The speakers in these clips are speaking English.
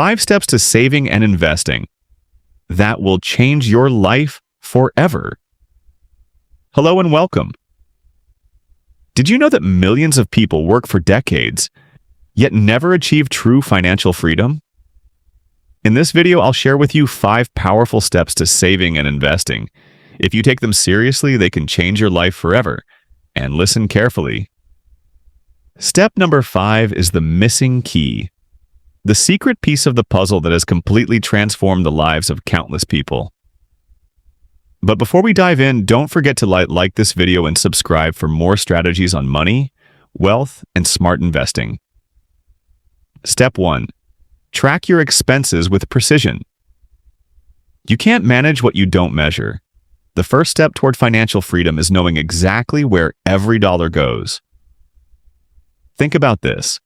5 steps to saving and investing that will change your life forever. Hello and welcome. Did you know that millions of people work for decades, yet never achieve true financial freedom? In this video, I'll share with you 5 powerful steps to saving and investing. If you take them seriously, they can change your life forever. And listen carefully. Step number 5 is the missing key. The secret piece of the puzzle that has completely transformed the lives of countless people. But before we dive in, don't forget to like this video and subscribe for more strategies on money, wealth, and smart investing. Step 1. Track your expenses with precision. You can't manage what you don't measure. The first step toward financial freedom is knowing exactly where every dollar goes. Think about this.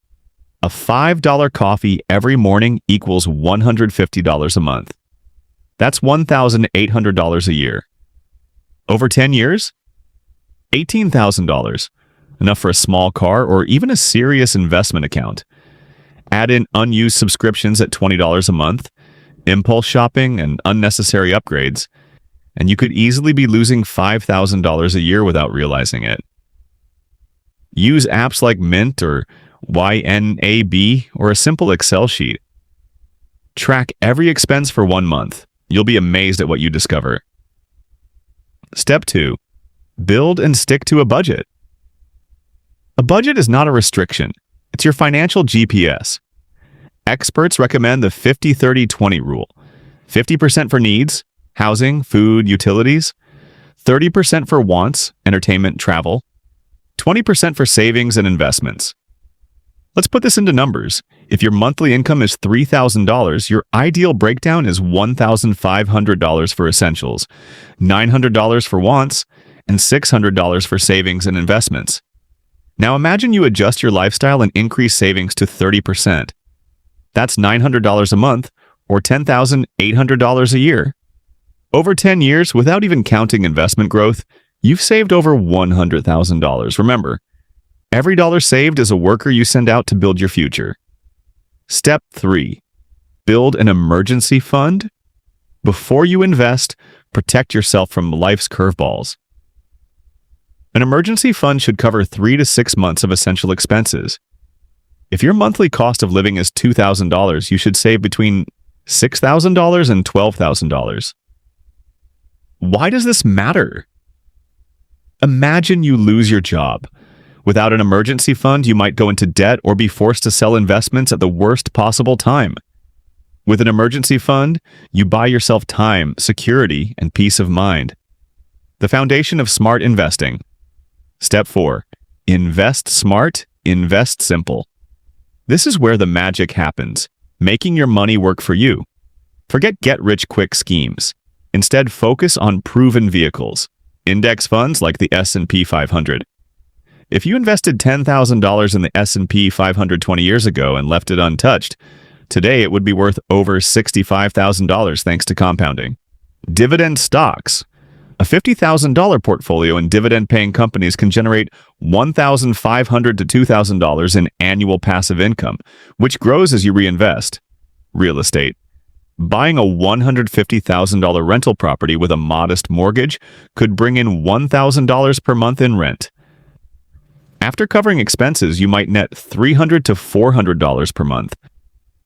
A $5 coffee every morning equals $150 a month. That's $1,800 a year. Over 10 years? $18,000. Enough for a small car or even a serious investment account. Add in unused subscriptions at $20 a month, impulse shopping, and unnecessary upgrades, and you could easily be losing $5,000 a year without realizing it. Use apps like Mint or YNAB or a simple Excel sheet. Track every expense for 1 month. You'll be amazed at what you discover. Step 2. Build and stick to a budget. A budget is not a restriction. It's your financial GPS. Experts recommend the 50-30-20 rule. 50% for needs, housing, food, utilities. 30% for wants, entertainment, travel. 20% for savings and investments. Let's put this into numbers. If your monthly income is $3,000, your ideal breakdown is $1,500 for essentials, $900 for wants, and $600 for savings and investments. Now imagine you adjust your lifestyle and increase savings to 30%. That's $900 a month, or $10,800 a year. Over 10 years, without even counting investment growth, you've saved over $100,000. Remember, every dollar saved is a worker you send out to build your future. Step 3. Build an emergency fund. Before you invest, protect yourself from life's curveballs. An emergency fund should cover 3 to 6 months of essential expenses. If your monthly cost of living is $2,000, you should save between $6,000 and $12,000. Why does this matter? Imagine you lose your job. Without an emergency fund, you might go into debt or be forced to sell investments at the worst possible time. With an emergency fund, you buy yourself time, security, and peace of mind. The foundation of smart investing. Step 4. Invest smart, invest simple. This is where the magic happens, making your money work for you. Forget get-rich-quick schemes. Instead, focus on proven vehicles, index funds like the S&P 500. If you invested $10,000 in the S&P 500 20 years ago and left it untouched, today it would be worth over $65,000 thanks to compounding. Dividend stocks. A $50,000 portfolio in dividend-paying companies can generate $1,500 to $2,000 in annual passive income, which grows as you reinvest. Real estate. Buying a $150,000 rental property with a modest mortgage could bring in $1,000 per month in rent. After covering expenses, you might net $300 to $400 per month,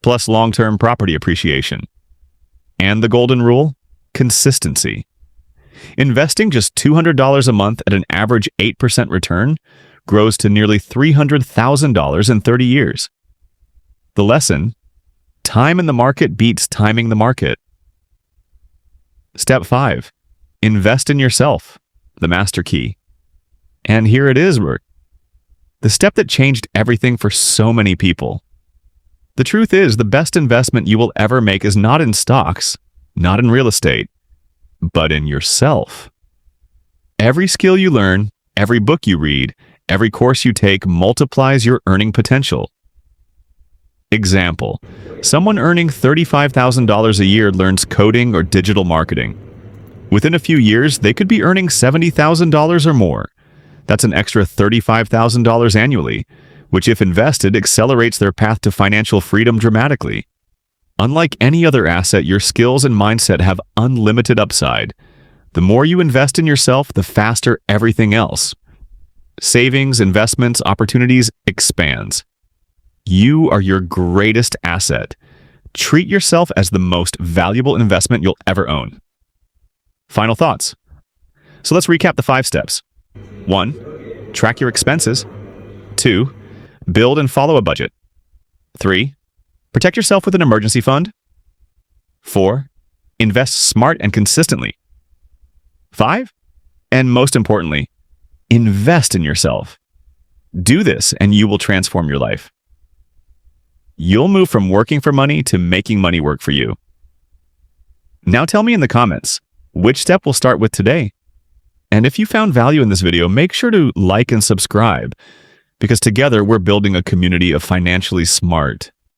plus long-term property appreciation. And the golden rule? Consistency. Investing just $200 a month at an average 8% return grows to nearly $300,000 in 30 years. The lesson? Time in the market beats timing the market. Step 5. Invest in yourself, the master key. And here it is, the step that changed everything for so many people. The truth is, the best investment you will ever make is not in stocks, not in real estate, but in yourself. Every skill you learn, every book you read, every course you take multiplies your earning potential. Example: someone earning $35,000 a year learns coding or digital marketing. Within a few years, they could be earning $70,000 or more. That's an extra $35,000 annually, which if invested accelerates their path to financial freedom dramatically. Unlike any other asset, your skills and mindset have unlimited upside. The more you invest in yourself, the faster everything else. Savings, investments, opportunities expands. You are your greatest asset. Treat yourself as the most valuable investment you'll ever own. Final thoughts. So let's recap the 5 steps. 1. Track your expenses. 2. Build and follow a budget. 3. Protect yourself with an emergency fund. 4. Invest smart and consistently. 5. And most importantly, invest in yourself. Do this and you will transform your life. You'll move from working for money to making money work for you. Now tell me in the comments, which step we'll start with today? And if you found value in this video, make sure to like and subscribe, because together we're building a community of financially smart,